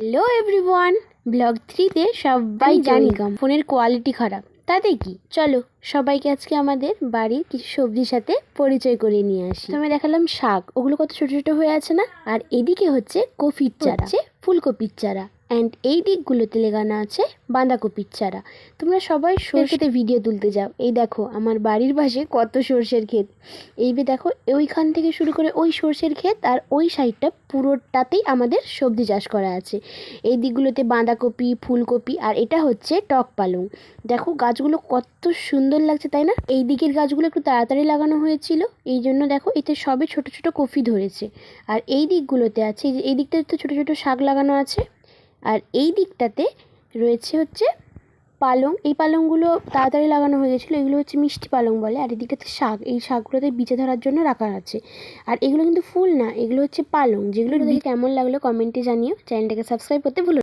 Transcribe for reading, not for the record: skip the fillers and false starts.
Hello everyone, blog 3-তে সবাই জানি ফোনের কোয়ালিটি খারাপ, তাতে কি চলো সবাইকে আজকে আমাদের বাড়ির কিছু সবজির সাথে পরিচয় করিয়ে নিয়ে আসি। আমি দেখালাম শাক, ওগুলো কত ছোট ছোট হয়ে আছে না। আর এদিকে হচ্ছে কফির চারা, ফুলকপির চারা, অ্যান্ড এই দিকগুলোতে লেগানো আছে বাঁধাকপির চারা। তোমরা সবাই সরষেতে ভিডিও তুলতে যাও, এই দেখো আমার বাড়ির পাশে কত সরষের ক্ষেত। এইবে দেখো ওইখান থেকে শুরু করে ওই সরষের ক্ষেত আর ওই সাইডটা পুরোটাতেই আমাদের সবজি চাষ করা আছে। এই দিকগুলোতে বাঁধাকপি, ফুলকপি, আর এটা হচ্ছে টক পালং। দেখো গাছগুলো কত সুন্দর লাগছে, তাই না? এই দিকের গাছগুলো একটু তাড়াতাড়ি লাগানো হয়েছিল, এই জন্য দেখো এতে সবে ছোট ছোট কফি ধরেছে। আর এই দিকগুলোতে আছে, এই দিকটাতে তো ছোট ছোট শাক লাগানো আছে। আর এই দিকটাতে রয়েছে হচ্ছে পালং। এই পালংগুলো তাড়াতাড়ি লাগানো হয়ে গেছিলো, এগুলো হচ্ছে মিষ্টি পালং বলে। আর এদিকটাতে শাক, এই শাকগুলোতে বিচে ধরার জন্য রাখা আছে। আর এগুলো কিন্তু ফুল না, এগুলো হচ্ছে পালং। যেগুলো দেখে কেমন লাগলো কমেন্টে জানিও, চ্যানেলটাকে সাবস্ক্রাইব করতে ভুলো না।